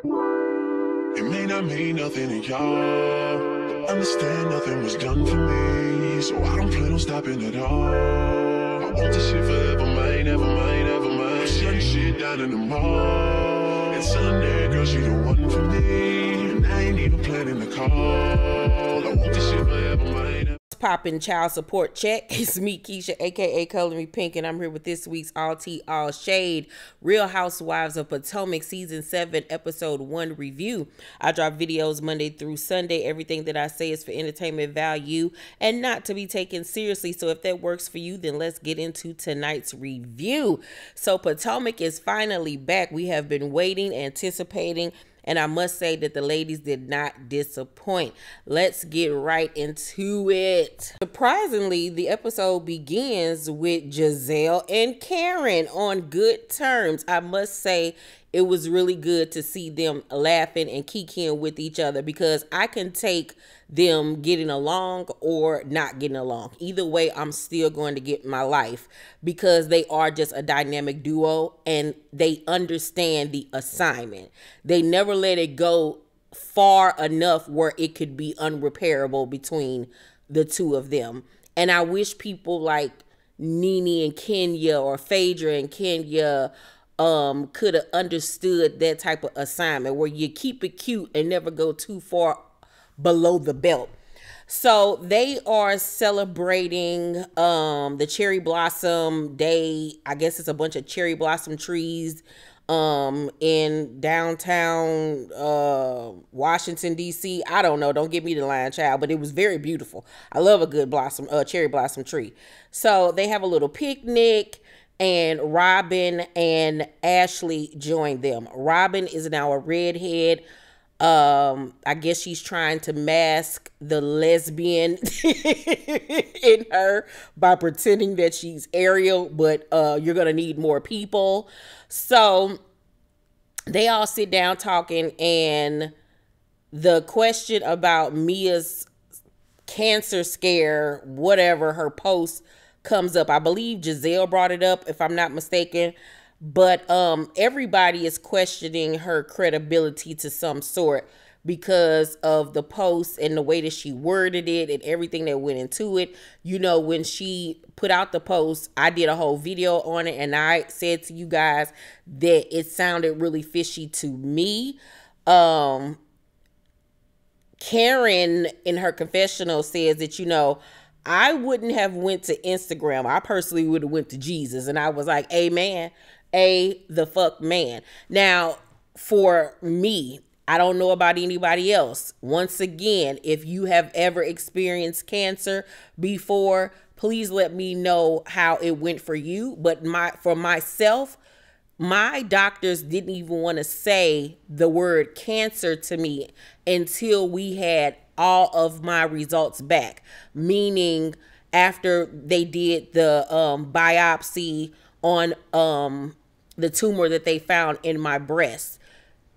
It may not mean nothing to y'all. Understand nothing was done for me, so I don't plan on stopping at all. I want this shit forever, mine, ever mine, ever mine. I'm shutting shit down in the mall. It's Sunday, girl, she the one for me, and I ain't even planning the call. I want this shit forever, mine. Popping child support check. It's me, Keisha, aka ColorMePynk, and I'm here with this week's All Tea All Shade Real Housewives of Potomac Season 7 Episode 1 review. I drop videos Monday through Sunday. Everything that I say is for entertainment value and not to be taken seriously. So if that works for you, then let's get into tonight's review. So Potomac is finally back. We have been waiting, anticipating, and I must say that the ladies did not disappoint. Let's get right into it. Surprisingly, the episode begins with Giselle and Karen on good terms. I must say it was really good to see them laughing and kikiing with each other, because I can take them getting along or not getting along. Either way, I'm still going to get my life, because they are just a dynamic duo and they understand the assignment. They never let it go far enough where it could be unrepairable between the two of them. And I wish people like Nene and Kenya, or Phaedra and Kenya, could have understood that type of assignment where you keep it cute and never go too far below the belt. So they are celebrating the cherry blossom day. I guess it's a bunch of cherry blossom trees in downtown Washington, D.C. I don't know. Don't get me the line, child, but it was very beautiful. I love a good blossom, cherry blossom tree. So they have a little picnic, and Robin and Ashley joined them. Robin is now a redhead. I guess she's trying to mask the lesbian in her by pretending that she's Ariel, but you're going to need more people. So they all sit down talking, and the question about Mia's cancer scare, whatever, her post comes up. I believe Giselle brought it up, if I'm not mistaken. But everybody is questioning her credibility to some sort because of the post and the way that she worded it and everything that went into it. You know, when she put out the post, I did a whole video on it, and I said to you guys that it sounded really fishy to me. Karen, in her confessional, says that, you know, I wouldn't have went to Instagram. I personally would have went to Jesus. And I was like, amen. The fuck man. Now, for me, I don't know about anybody else. Once again, if you have ever experienced cancer before, please let me know how it went for you. But for myself, my doctors didn't even want to say the word cancer to me until we had all of my results back, meaning after they did the biopsy on the tumor that they found in my breast.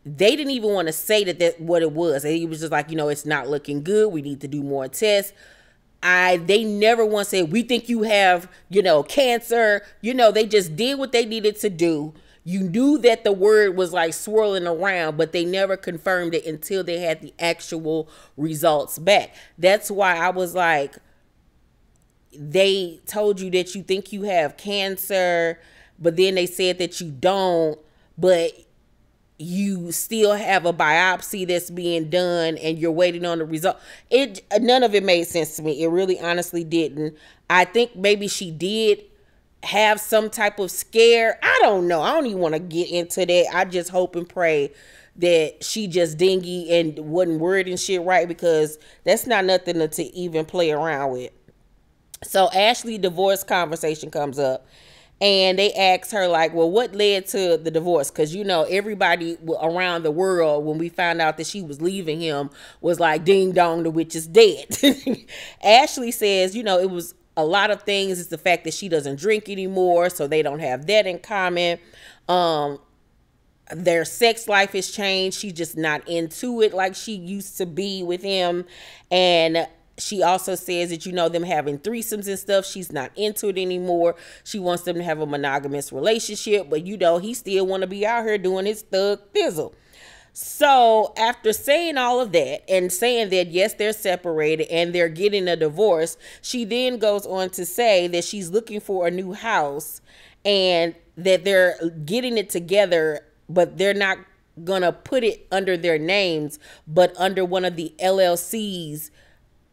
They didn't even want to say that what it was. He was just like, you know, it's not looking good. We need to do more tests. They never once said, we think you have, you know, cancer. You know, they just did what they needed to do. You knew that the word was like swirling around, but they never confirmed it until they had the actual results back. That's why I was like, they told you that you think you have cancer, but then they said that you don't, but you still have a biopsy that's being done and you're waiting on the result. None of it made sense to me. It really honestly didn't. I think maybe she did have some type of scare. I don't know. I don't even want to get into that. I just hope and pray that she just dingy and wasn't wording shit right, because that's not nothing to even play around with. So Ashley divorce conversation comes up, and they ask her like, well, what led to the divorce? Because, you know, everybody around the world, when we found out that she was leaving him, was like, ding dong, the witch is dead. Ashley says, you know, it was a lot of things. It's the fact that she doesn't drink anymore, so they don't have that in common. Their sex life has changed. She's just not into it like she used to be with him. And she also says that, you know, them having threesomes and stuff, she's not into it anymore. She wants them to have a monogamous relationship, but, you know, he still want to be out here doing his thug thizzle. So after saying all of that and saying that, yes, they're separated and they're getting a divorce, she then goes on to say that she's looking for a new house and that they're getting it together, but they're not going to put it under their names, but under one of the LLCs,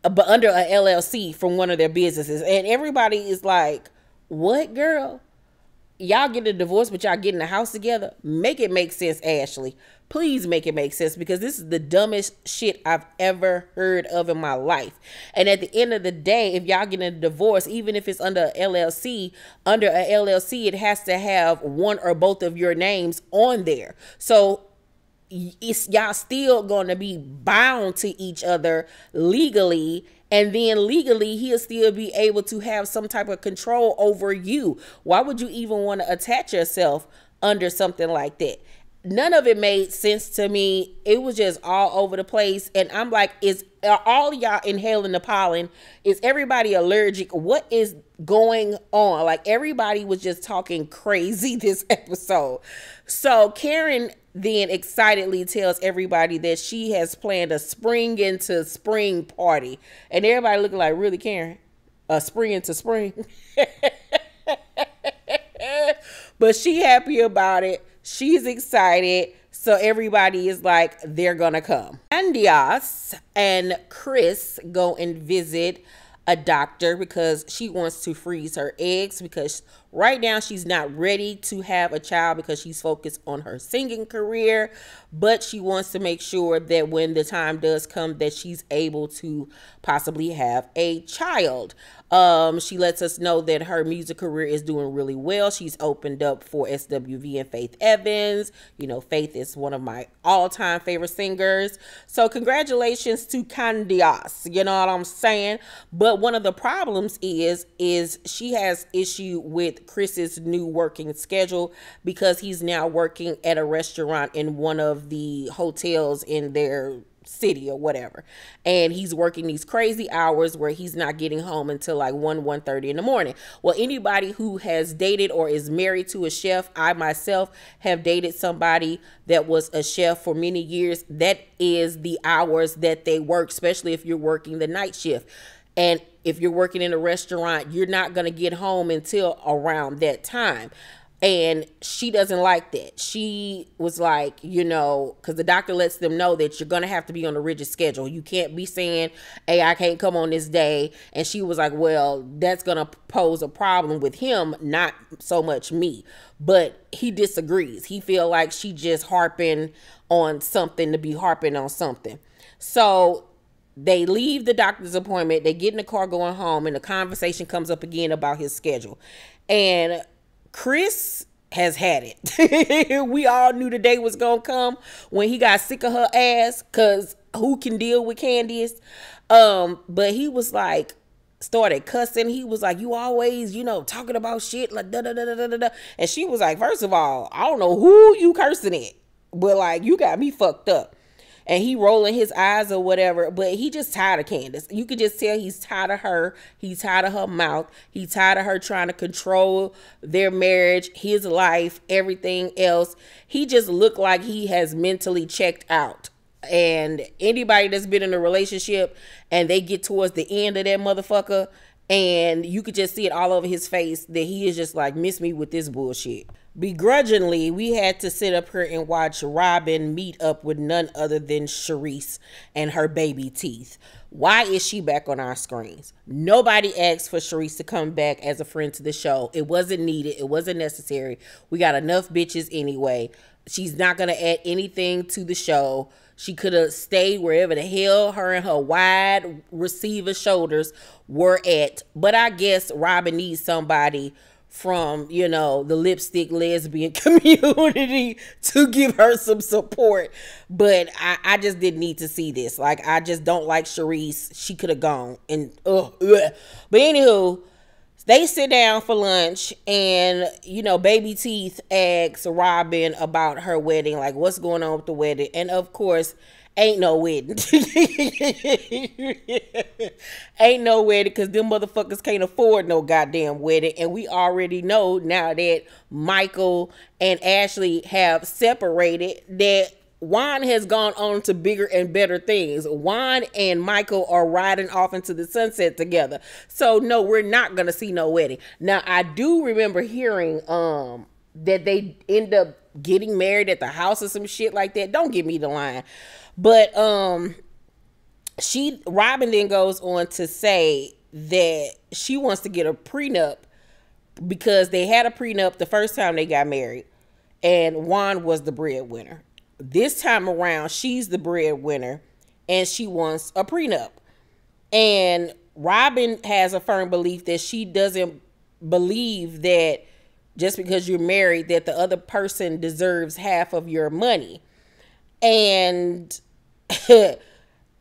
but under a LLC from one of their businesses. And everybody is like, what, girl? Y'all get a divorce, but y'all getting a house together? Make it make sense, Ashley. Please make it make sense, because this is the dumbest shit I've ever heard of in my life. And at the end of the day, if y'all getting a divorce, even if it's under a LLC, it has to have one or both of your names on there. So it's y'all still going to be bound to each other legally, and then legally he'll still be able to have some type of control over you. Why would you even want to attach yourself under something like that? None of it made sense to me. It was just all over the place. And I'm like, are all y'all inhaling the pollen? Is everybody allergic? What is going on? Like, everybody was just talking crazy this episode. So Karen then excitedly tells everybody that she has planned a spring into spring party. And everybody looking like, really, Karen? A spring into spring? But she happy about it. She's excited. So everybody is like, they're going to come. Candiace and Chris go and visit a doctor because she wants to freeze her eggs, because right now she's not ready to have a child because she's focused on her singing career, but she wants to make sure that when the time does come that she's able to possibly have a child. She lets us know that her music career is doing really well. She's opened up for SWV and Faith Evans. You know, Faith is one of my all-time favorite singers. So congratulations to Candiace. You know what I'm saying? But one of the problems is she has issue with Chris's new working schedule, because he's now working at a restaurant in one of the hotels in their city or whatever, and he's working these crazy hours where he's not getting home until like 1:30 in the morning. Well, anybody who has dated or is married to a chef, I myself have dated somebody that was a chef for many years. That is the hours that they work, especially if you're working the night shift. And if you're working in a restaurant, you're not going to get home until around that time. And she doesn't like that. She was like, you know, because the doctor lets them know that you're going to have to be on a rigid schedule. You can't be saying, hey, I can't come on this day. And she was like, well, that's going to pose a problem with him, not so much me. But he disagrees. He feel like she just harping on something to be harping on something. So they leave the doctor's appointment. They get in the car going home, and the conversation comes up again about his schedule. And Chris has had it. We all knew the day was gonna come when he got sick of her ass, because who can deal with Candiace? But he was like, started cussing. He was like, you always, you know, talking about shit like da da da da da da. And she was like, first of all, I don't know who you cursing at, but like, you got me fucked up. And he rolling his eyes or whatever, but he just tired of Candiace. You could just tell he's tired of her. He's tired of her mouth. He's tired of her trying to control their marriage, his life, everything else. He just looked like he has mentally checked out. And anybody that's been in a relationship and they get towards the end of that motherfucker, and you could just see it all over his face that he is just like, miss me with this bullshit. Begrudgingly, we had to sit up here and watch Robin meet up with none other than Charisse and her baby teeth. Why is she back on our screens? Nobody asked for Charisse to come back as a friend to the show. It wasn't needed. It wasn't necessary. We got enough bitches anyway. She's not going to add anything to the show. She could have stayed wherever the hell her and her wide receiver shoulders were at. But I guess Robin needs somebody from, you know, the lipstick lesbian community to give her some support. But I just didn't need to see this. Like, I just don't like Charisse. She could have gone. And But anywho, they sit down for lunch, and, you know, baby teeth asks Robin about her wedding, like, what's going on with the wedding. And of course, ain't no wedding. Ain't no wedding, because them motherfuckers can't afford no goddamn wedding. And we already know now that Michael and Ashley have separated that Juan has gone on to bigger and better things. Juan and Michael are riding off into the sunset together. So no, we're not gonna see no wedding. Now I do remember hearing that they end up getting married at the house or some shit like that. Don't give me the line. But Robin then goes on to say that she wants to get a prenup because they had a prenup the first time they got married and Juan was the breadwinner. This time around, she's the breadwinner and she wants a prenup. And Robin has a firm belief that she doesn't believe that just because you're married that the other person deserves half of your money. And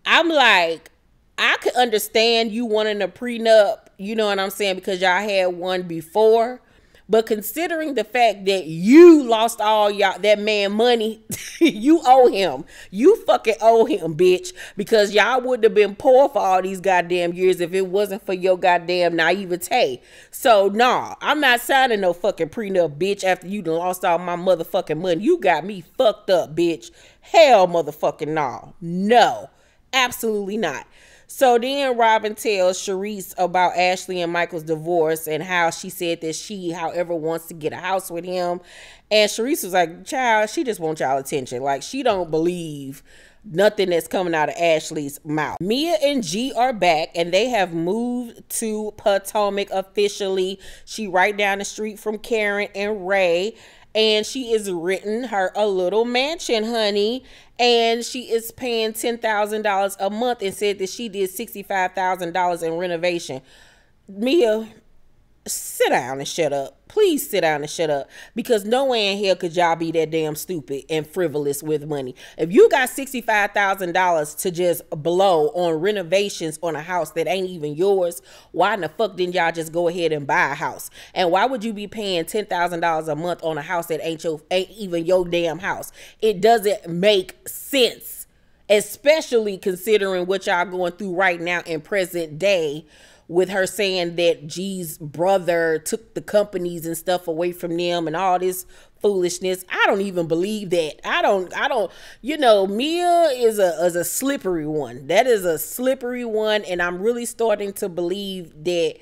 I'm like, I could understand you wanting a prenup, you know what I'm saying, because y'all had one before. But considering the fact that you lost all that man money, you owe him. You fucking owe him, bitch. Because y'all wouldn't have been poor for all these goddamn years if it wasn't for your goddamn naivete. So, nah, I'm not signing no fucking prenup, bitch, after you done lost all my motherfucking money. You got me fucked up, bitch. Hell motherfucking no. No, absolutely not. So then Robin tells Sharice about Ashley and Michael's divorce and how she said that she, however, wants to get a house with him. And Sharice was like, child, she just wants y'all attention. Like, she don't believe nothing that's coming out of Ashley's mouth. Mia and G are back and they have moved to Potomac officially. She right down the street from Karen and Ray. And she is renting her a little mansion, honey. And she is paying $10,000 a month and said that she did $65,000 in renovation. Mia, sit down and shut up. Please sit down and shut up. Because no way in hell could y'all be that damn stupid and frivolous with money. If you got $65,000 to just blow on renovations on a house that ain't even yours, why in the fuck didn't y'all just go ahead and buy a house? And why would you be paying $10,000 a month on a house that ain't even your damn house? It doesn't make sense. Especially considering what y'all going through right now in present day, with her saying that G's brother took the companies and stuff away from them and all this foolishness. I don't even believe that. I don't, you know, Mia is a slippery one. That is a slippery one. And I'm really starting to believe that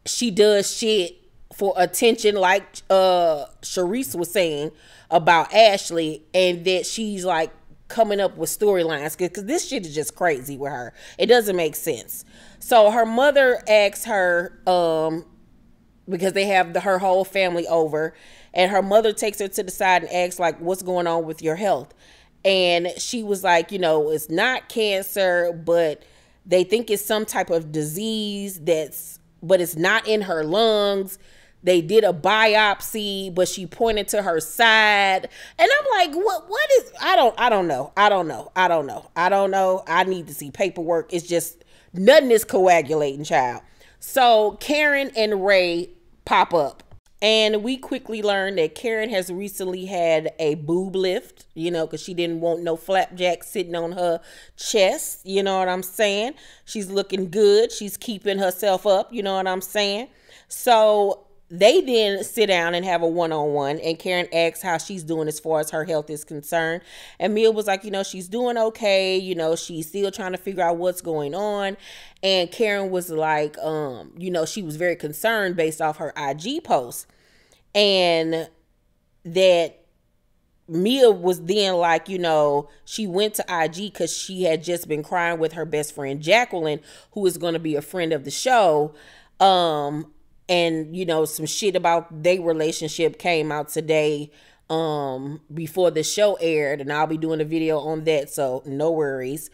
she does shit for attention, like Sharice was saying about Ashley, and that she's like coming up with storylines because this shit is just crazy with her. It doesn't make sense. So her mother asks her, because they have her whole family over, and her mother takes her to the side and asks, like, what's going on with your health? And she was like, you know, it's not cancer, but they think it's some type of disease but it's not in her lungs. They did a biopsy, but she pointed to her side. And I'm like, what is, I don't know. I need to see paperwork. It's just, nothing is coagulating, child. So Karen and Ray pop up. And we quickly learn that Karen has recently had a boob lift, you know, because she didn't want no flapjack sitting on her chest. You know what I'm saying? She's looking good. She's keeping herself up. You know what I'm saying? So they then sit down and have a one-on-one, and Karen asks how she's doing as far as her health is concerned. And Mia was like, you know, she's doing okay. You know, she's still trying to figure out what's going on. And Karen was like, you know, she was very concerned based off her IG post. And that Mia was then like, you know, she went to IG because she had just been crying with her best friend, Jacqueline, who is going to be a friend of the show. And, you know, some shit about their relationship came out today before the show aired. And I'll be doing a video on that, so no worries.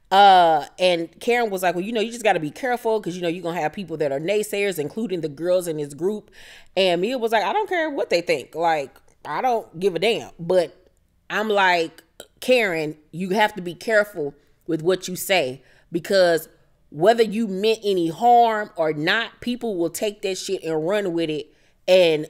And Karen was like, well, you know, you just got to be careful because, you know, you're going to have people that are naysayers, including the girls in this group. And Mia was like, I don't care what they think. Like, I don't give a damn. But I'm like, Karen, you have to be careful with what you say, because whether you meant any harm or not, people will take that shit and run with it and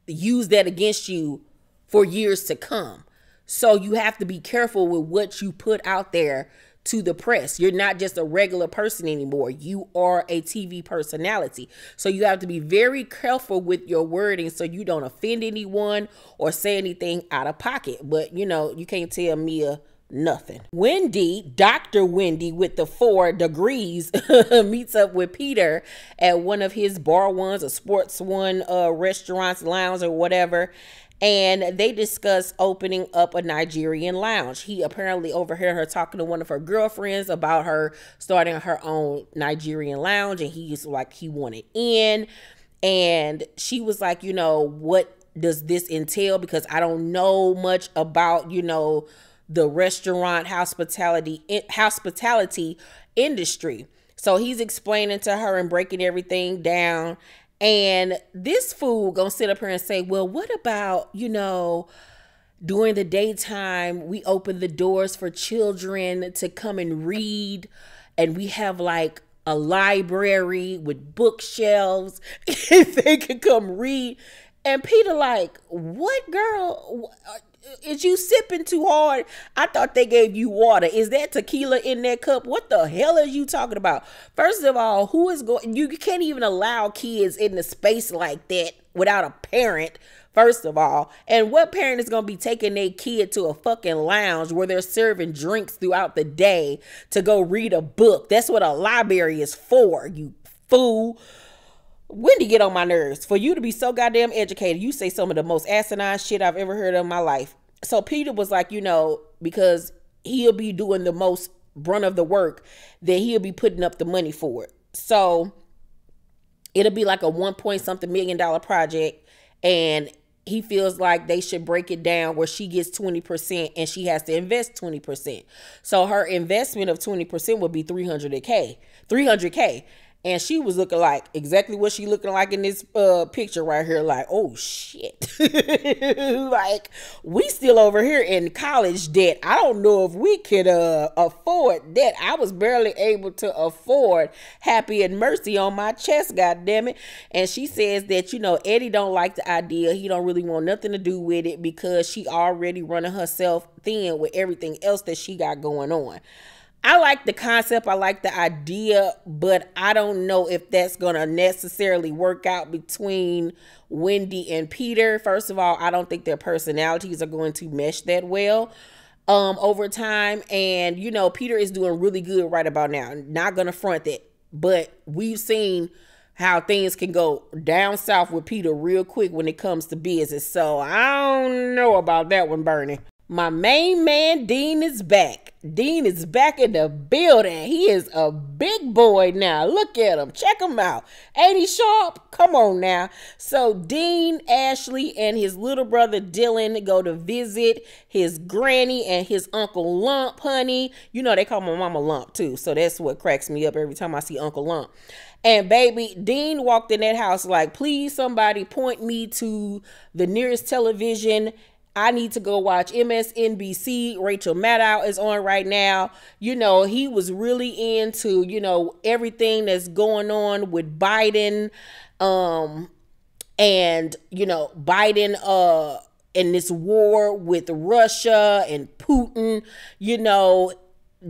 use that against you for years to come. So you have to be careful with what you put out there to the press. You're not just a regular person anymore. You are a TV personality. So you have to be very careful with your wording so you don't offend anyone or say anything out of pocket. But, you know, you can't tell Mia nothing. Wendy, Dr. Wendy with the 4 degrees meets up with Peter at one of his bar ones or sports one restaurants, lounge or whatever. And they discuss opening up a Nigerian lounge. He apparently overheard her talking to one of her girlfriends about her starting her own Nigerian lounge. And he's like, he wanted in. And she was like, you know, what does this entail? Because I don't know much about, you know, the restaurant hospitality industry. So he's explaining to her and breaking everything down. And this fool gonna sit up here and say, well, what about, you know, during the daytime, we open the doors for children to come and read. And we have like a library with bookshelves if they could come read. And Peter like, what, girl? Is you sipping too hard? I thought they gave you water. Is that tequila in that cup? What the hell are you talking about? First of all, who is going? You can't even allow kids in the space like that without a parent. First of all, and what parent is going to be taking their kid to a fucking lounge where they're serving drinks throughout the day to go read a book? That's what a library is for, you fool. Wendy get on my nerves. For you to be so goddamn educated, you say some of the most asinine shit I've ever heard in my life. So Peter was like, you know, because he'll be doing the most brunt of the work, that he'll be putting up the money for it. So it'll be like a $1.something million project. And he feels like they should break it down where she gets 20% and she has to invest 20%. So her investment of 20% would be $300K. And she was looking like exactly what she looking like in this picture right here. Like, oh, shit. Like, we still over here in college debt. I don't know if we could afford that. I was barely able to afford Happy and Mercy on my chest, goddammit. And she says that, you know, Eddie don't like the idea. He don't really want nothing to do with it because she already running herself thin with everything else that she got going on. I like the concept, I like the idea, but I don't know if that's going to necessarily work out between Wendy and Peter. First of all, I don't think their personalities are going to mesh that well over time. And, you know, Peter is doing really good right about now. Not going to front that, but we've seen how things can go down south with Peter real quick when it comes to business. So I don't know about that one, Bernie. My main man, Dean, is back. Dean is back in the building. He is a big boy now. Look at him. Check him out. Ain't he sharp? Come on now. So Dean, Ashley, and his little brother Dylan go to visit his granny and his Uncle Lump, honey. You know they call my mama Lump too. So that's what cracks me up every time I see Uncle Lump. And baby, Dean walked in that house like, please somebody point me to the nearest television. I need to go watch MSNBC. Rachel Maddow is on right now. You know, he was really into, you know, everything that's going on with Biden. And, you know, Biden in this war with Russia and Putin. You know,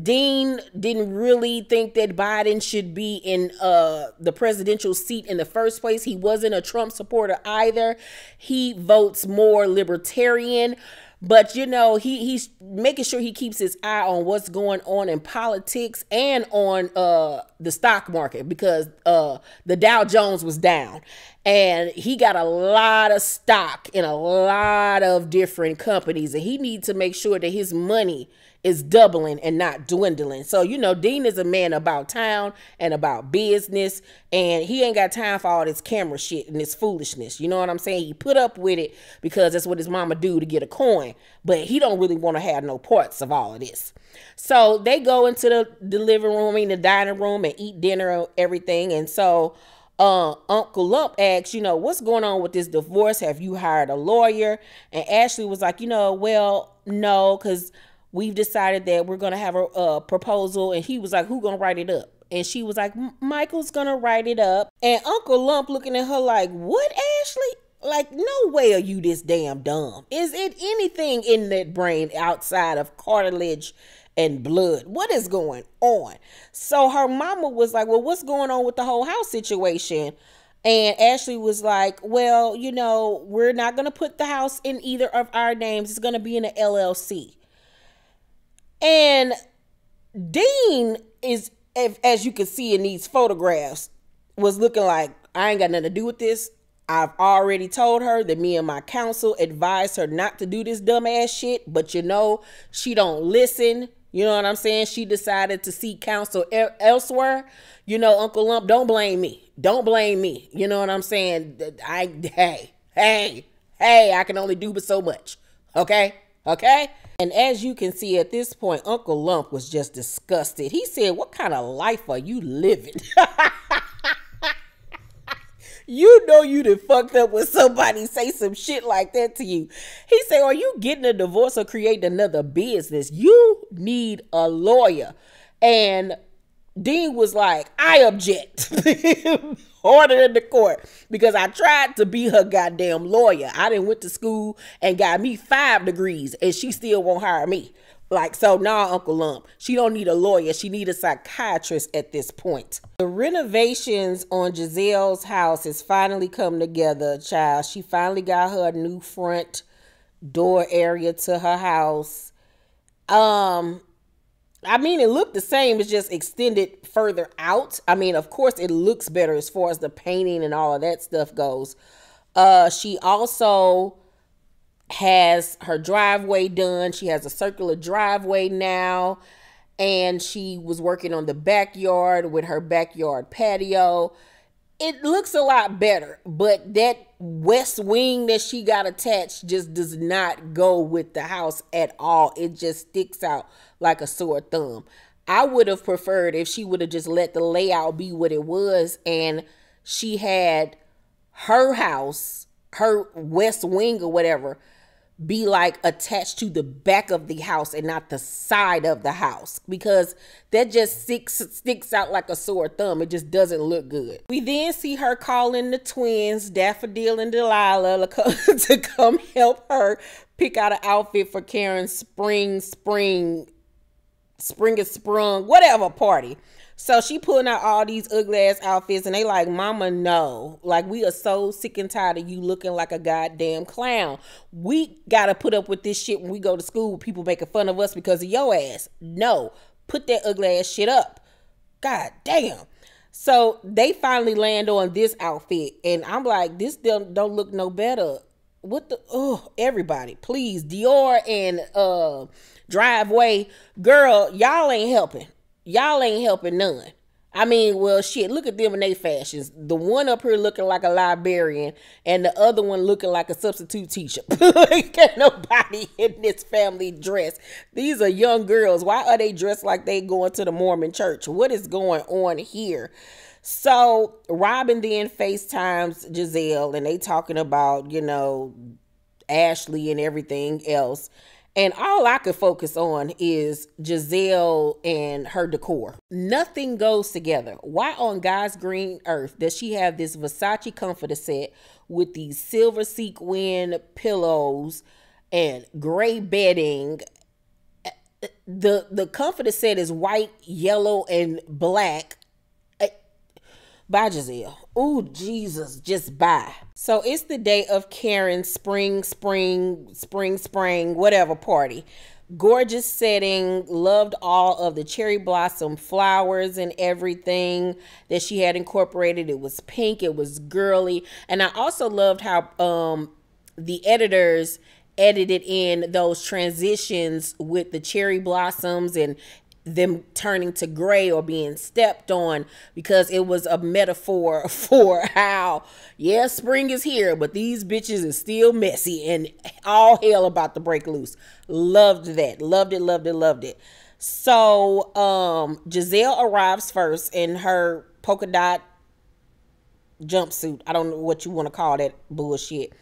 Dean didn't really think that Biden should be in the presidential seat in the first place. He wasn't a Trump supporter either. He votes more libertarian. But, you know, he's making sure he keeps his eye on what's going on in politics and on the stock market because the Dow Jones was down. And he got a lot of stock in a lot of different companies. And he needs to make sure that his money is doubling and not dwindling. So, you know, Dean is a man about town and about business, and he ain't got time for all this camera shit and this foolishness. You know what I'm saying? He put up with it because that's what his mama do to get a coin, but he don't really want to have no parts of all of this. So they go into the living room, the dining room, and eat dinner and everything. And so Uncle Lump asks, you know, what's going on with this divorce? Have you hired a lawyer? And Ashley was like, you know, well, no, because we've decided that we're going to have a proposal. And he was like, who going to write it up? And she was like, Michael's going to write it up. And Uncle Lump looking at her like, what, Ashley? Like, no way are you this damn dumb. Is it anything in that brain outside of cartilage and blood. What is going on? So her mama was like, well, what's going on with the whole house situation? And Ashley was like, well, you know, we're not going to put the house in either of our names. It's going to be in an LLC. And Dean is, as you can see in these photographs, was looking like, I ain't got nothing to do with this. I've already told her that me and my counsel advised her not to do this dumbass shit. But you know, she don't listen. You know what I'm saying? She decided to seek counsel elsewhere. You know, Uncle Lump, don't blame me. Don't blame me. You know what I'm saying? Hey, I can only do but so much. Okay? Okay? And as you can see at this point, Uncle Lump was just disgusted. He said, what kind of life are you living? You know you done fucked up when somebody say some shit like that to you. He said, are you getting a divorce or creating another business? You need a lawyer. And Dean was like, I object. Order in the court. Because I tried to be her goddamn lawyer. I done went to school and got me 5 degrees and she still won't hire me. Like, so nah, Uncle Lump. She don't need a lawyer. She need a psychiatrist at this point. The renovations on Giselle's house has finally come together, child. She finally got her new front door area to her house. I mean, it looked the same. It's just extended further out. I mean, of course, it looks better as far as the painting and all of that stuff goes. She also has her driveway done. She has a circular driveway now. And she was working on the backyard with her backyard patio. It looks a lot better. But that west wing that she got attached just does not go with the house at all. It just sticks out like a sore thumb. I would have preferred if she would have just let the layout be what it was. And she had her house, her west wing or whatever, be like attached to the back of the house and not the side of the house, because that just sticks out like a sore thumb. It just doesn't look good. We then see her calling the twins, Daffodil and Delilah, to come help her pick out an outfit for Karen's spring is sprung, whatever party. So she pulling out all these ugly ass outfits and they like, mama, no. Like, we are so sick and tired of you looking like a goddamn clown. We got to put up with this shit when we go to school with people making fun of us because of your ass. No, put that ugly ass shit up. God damn. So they finally land on this outfit and I'm like, this don't look no better. What the, oh, everybody, please. Dior and Driveway, girl, y'all ain't helping. Y'all ain't helping none. I mean, well, shit, look at them in their fashions. The one up here looking like a librarian and the other one looking like a substitute teacher. Can't nobody in this family dress. These are young girls. Why are they dressed like they going to the Mormon church? What is going on here? So Robin then FaceTimes Giselle and they talking about, you know, Ashley and everything else. And all I could focus on is Giselle and her decor. Nothing goes together. Why on God's green earth does she have this Versace comforter set with these silver sequin pillows and gray bedding? The comforter set is white, yellow, and black. Bye, Giselle. Oh, Jesus, just bye. So it's the day of Karen's spring, whatever party. Gorgeous setting. Loved all of the cherry blossom flowers and everything that she had incorporated. It was pink. It was girly. And I also loved how the editors edited in those transitions with the cherry blossoms and them turning to gray or being stepped on, because it was a metaphor for how, yeah, spring is here, but these bitches is still messy and all hell about to break loose. Loved that. Loved it, loved it, loved it. So Giselle arrives first in her polka dot jumpsuit. I don't know what you want to call that bullshit.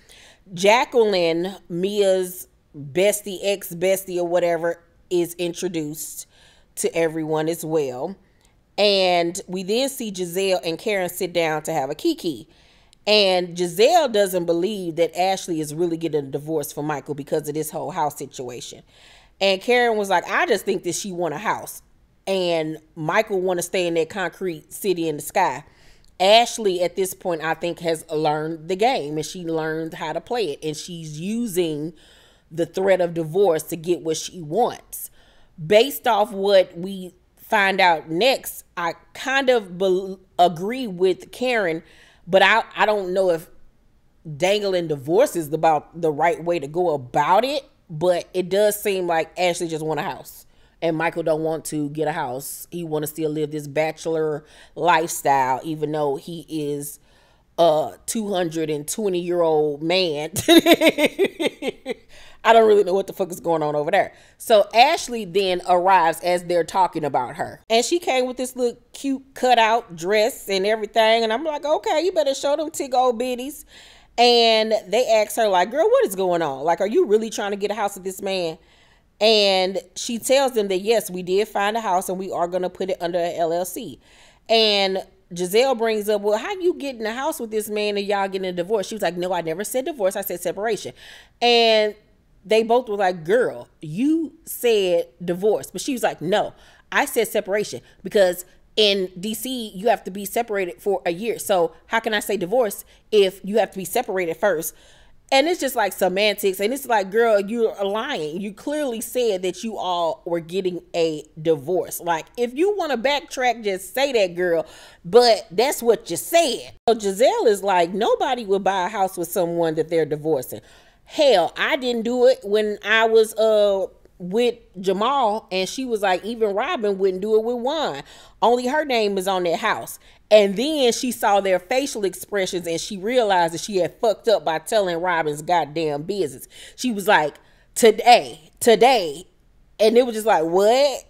Jacqueline, Mia's bestie, ex-bestie or whatever, is introduced to everyone as well. And we then see Giselle and Karen sit down to have a kiki. And Giselle doesn't believe that Ashley is really getting a divorce from Michael because of this whole house situation. And Karen was like, I just think that she want a house. And Michael want to stay in that concrete city in the sky. Ashley, at this point, I think, has learned the game, and she learned how to play it. And she's using the threat of divorce to get what she wants. Based off what we find out next, I kind of agree with Karen, but I don't know if dangling divorce is about the right way to go about it. But it does seem like Ashley just want a house, and Michael don't want to get a house. He want to still live this bachelor lifestyle, even though he is a 220-year-old man. I don't really know what the fuck is going on over there. So Ashley then arrives as they're talking about her. And she came with this little cute cutout dress and everything. And I'm like, okay, you better show them tig old bitties. And they ask her, like, girl, what is going on? Like, are you really trying to get a house with this man? And she tells them that, yes, we did find a house and we are going to put it under an LLC. And Giselle brings up, well, how you get in a house with this man and y'all getting a divorce? She was like, no, I never said divorce. I said separation. And they both were like, girl, you said divorce. But she was like, no, I said separation, because in DC, you have to be separated for a year. So how can I say divorce if you have to be separated first? And it's just like semantics. And it's like, girl, you're lying. You clearly said that you all were getting a divorce. Like, if you want to backtrack, just say that, girl. But that's what you said. So Giselle is like, nobody would buy a house with someone that they're divorcing. Hell, I didn't do it when I was with Jamal, and she was like, even Robin wouldn't do it with Juan. Only her name is on that house. And then she saw their facial expressions and she realized that she had fucked up by telling Robin's goddamn business. She was like, today. And it was just like, what?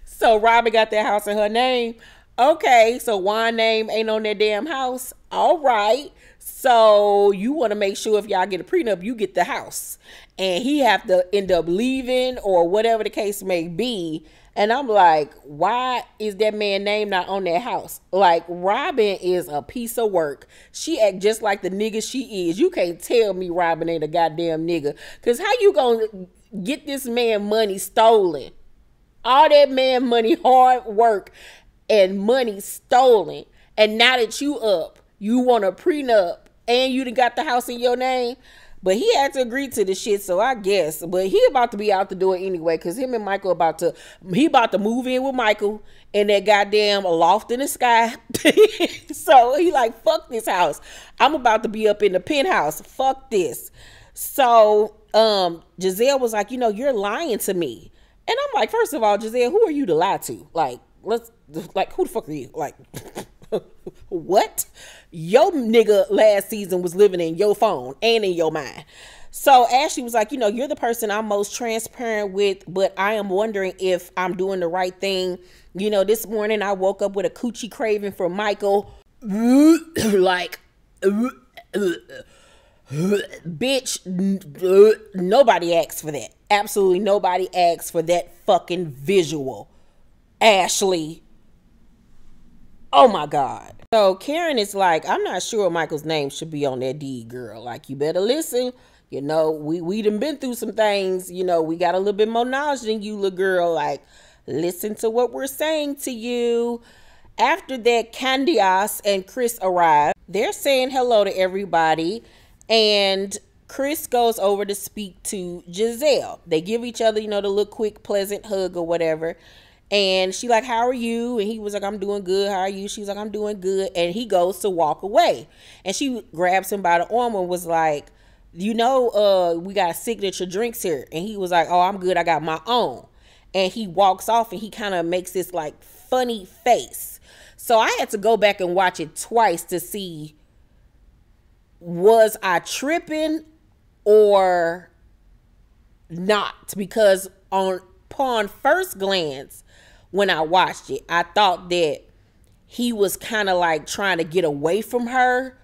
So Robin got that house in her name. Okay, so Juan's name ain't on that damn house. All right. So you want to make sure if y'all get a prenup, you get the house. And he have to end up leaving or whatever the case may be. And I'm like, why is that man's name not on that house? Like, Robin is a piece of work. She act just like the nigga she is. You can't tell me Robin ain't a goddamn nigga. Because how you gonna get this man money stolen? All that man money, hard work and money stolen. And now that you up, you want a prenup and you done got the house in your name. But he had to agree to the shit, so I guess. But he about to be out the door anyway, because him and Michael about to move in with Michael in that goddamn loft in the sky. So he like, fuck this house. I'm about to be up in the penthouse. Fuck this. So Giselle was like, you're lying to me. And I'm like, first of all, Giselle, who are you to lie to? Like, who the fuck are you? Like, what? Your nigga last season was living in your phone and in your mind. So Ashley was like, you're the person I'm most transparent with, but I am wondering if I'm doing the right thing. This morning I woke up with a coochie craving for Michael. Like, bitch, nobody asked for that. Absolutely nobody asked for that fucking visual. Ashley. Oh my God. So Karen is like, I'm not sure Michael's name should be on that deed, girl. Like, you better listen. We done been through some things. We got a little bit more knowledge than you, little girl. Like, listen to what we're saying to you. After that, Candias and Chris arrive. They're saying hello to everybody. And Chris goes over to speak to Giselle. They give each other, the little quick, pleasant hug or whatever. And she like, how are you? And he was like, I'm doing good. How are you? She's like, I'm doing good. And he goes to walk away. And she grabs him by the arm and was like, we got signature drinks here. And he was like, oh, I'm good. I got my own. And he walks off and he kind of makes this like funny face. So I had to go back and watch it twice to see, was I tripping or not? Because upon first glance, when I watched it, I thought that he was kind of like trying to get away from her.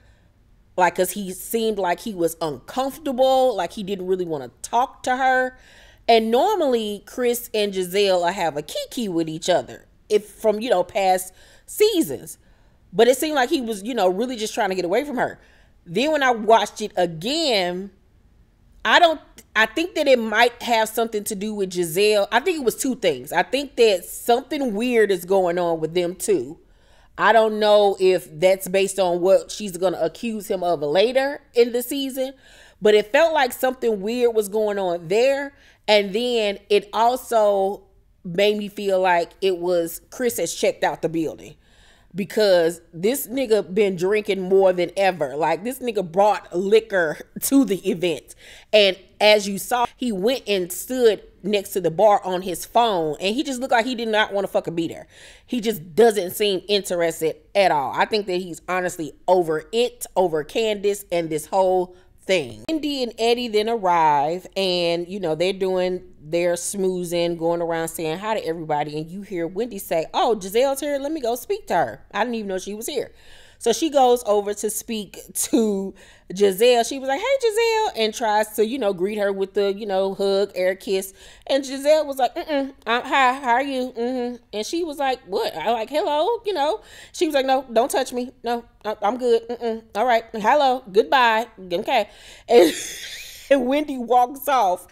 Like, because he seemed like he was uncomfortable. Like, he didn't really want to talk to her. And normally, Chris and Giselle have a kiki with each other. From past seasons. But it seemed like he was, really just trying to get away from her. Then when I watched it again, I I think that it might have something to do with Giselle. I think it was two things. I think that something weird is going on with them too. I don't know if that's based on what she's going to accuse him of later in the season, but it felt like something weird was going on there. And then it also made me feel like it was Chris has checked out the building, because this nigga been drinking more than ever. Like, this nigga brought liquor to the event. And as you saw, he went and stood next to the bar on his phone, and he just looked like he did not want to fucking be there. He just doesn't seem interested at all. I think that he's honestly over it, over Candace and this whole thing. Wendy and Eddie then arrive, and you know, they're doing their smoozing, going around saying hi to everybody, and you hear Wendy say, "Oh, Giselle's here, let me go speak to her." I didn't even know she was here. So she goes over to speak to Giselle. She was like, "Hey, Giselle," and tries to, you know, greet her with the, you know, hug, air kiss. And Giselle was like, hi, how are you? And she was like, what? I like, hello, you know. She was like, no, don't touch me. No, I'm good. All right, hello, goodbye. Okay. And Wendy walks off.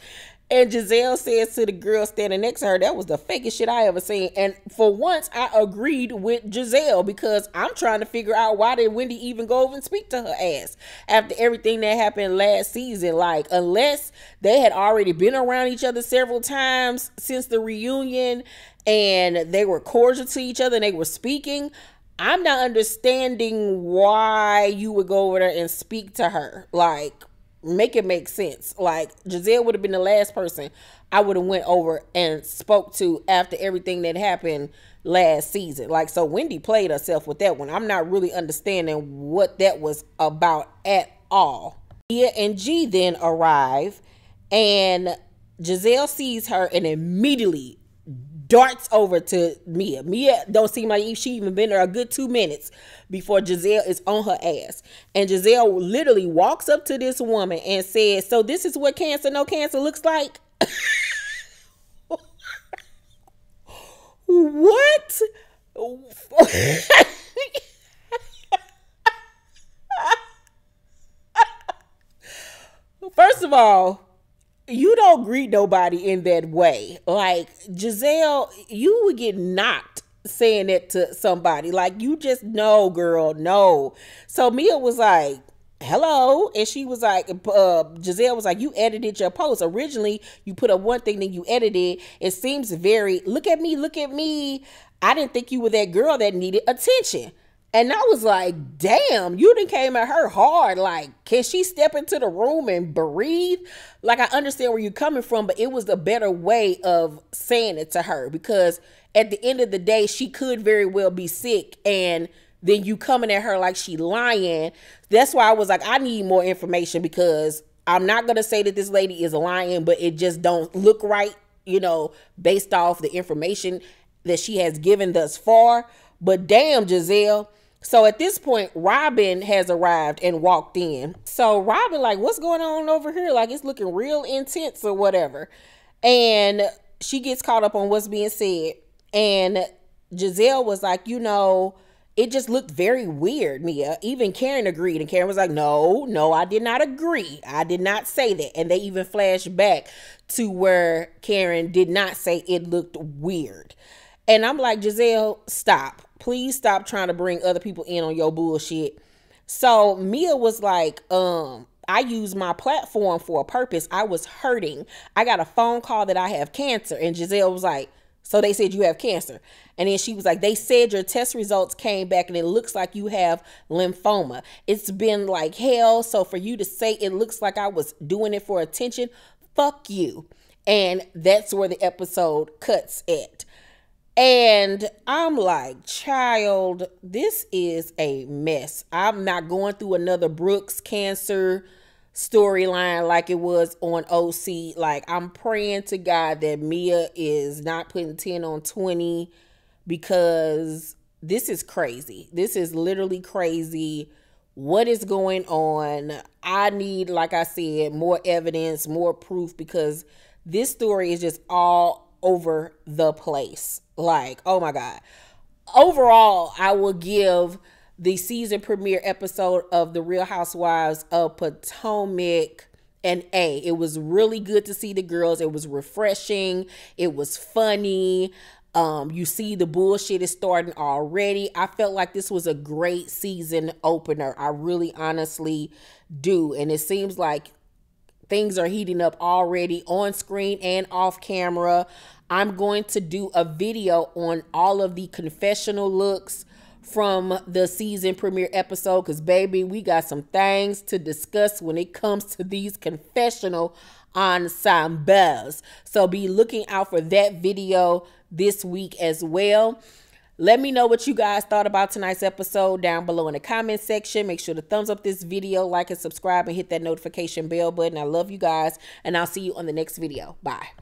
And Giselle says to the girl standing next to her, that was the fakest shit I ever seen. And for once, I agreed with Giselle, because I'm trying to figure out why did Wendy even go over and speak to her ass after everything that happened last season. Like, unless they had already been around each other several times since the reunion and they were cordial to each other and they were speaking, I'm not understanding why you would go over there and speak to her. Like, make it make sense. Like, Giselle would have been the last person I would have went over and spoke to after everything that happened last season. Like, so Wendy played herself with that one. I'm not really understanding what that was about at all. Mia and G then arrive, and Giselle sees her and immediately darts over to Mia. Mia don't seem like she even been there a good 2 minutes before Giselle is on her ass. And Giselle literally walks up to this woman and says, "So this is what cancer, no cancer looks like?" What? First of all, you don't greet nobody in that way. Like, Giselle, you would get knocked saying it to somebody. Like, you just, no, girl, no. So Mia was like, hello. And she was like, Giselle was like, you edited your post. Originally, you put up one thing, then you edited. It seems very, look at me, look at me. I didn't think you were that girl that needed attention. And I was like, damn, you done came at her hard. Like, can she step into the room and breathe? Like, I understand where you're coming from, but it was a better way of saying it to her, because at the end of the day, she could very well be sick, and then you coming at her like she lying. That's why I was like, I need more information, because I'm not going to say that this lady is lying, but it just don't look right, you know, based off the information that she has given thus far. But damn, Giselle. So at this point, Robin has arrived and walked in. So Robin like, what's going on over here? Like, it's looking real intense or whatever. And she gets caught up on what's being said. And Giselle was like, you know, it just looked very weird, Mia. Even Karen agreed. And Karen was like, no, I did not agree. I did not say that. And they even flashed back to where Karen did not say it looked weird. And I'm like, Giselle, stop. Please stop trying to bring other people in on your bullshit. So Mia was like, I use my platform for a purpose. I was hurting. I got a phone call that I have cancer. And Giselle was like, so they said you have cancer. And then she was like, they said your test results came back and it looks like you have lymphoma. It's been like hell. So for you to say it looks like I was doing it for attention, fuck you. And that's where the episode cuts at. And I'm like, child, this is a mess. I'm not going through another Brooks cancer storyline like it was on OC. Like, I'm praying to God that Mia is not putting 10 on 20, because this is crazy. This is literally crazy. What is going on? I need, like I said, more evidence, more proof, because this story is just all over the place. Like, oh my God. Overall, I will give the season premiere episode of The Real Housewives of Potomac an A. It was really good to see the girls. It was refreshing. It was funny. You see the bullshit is starting already. I felt like this was a great season opener. I really honestly do. And it seems like things are heating up already on screen and off camera. I'm going to do a video on all of the confessional looks from the season premiere episode, because baby, we got some things to discuss when it comes to these confessional ensembles. So be looking out for that video this week as well. Let me know what you guys thought about tonight's episode down below in the comment section. Make sure to thumbs up this video, like and subscribe, and hit that notification bell button. I love you guys, and I'll see you on the next video. Bye.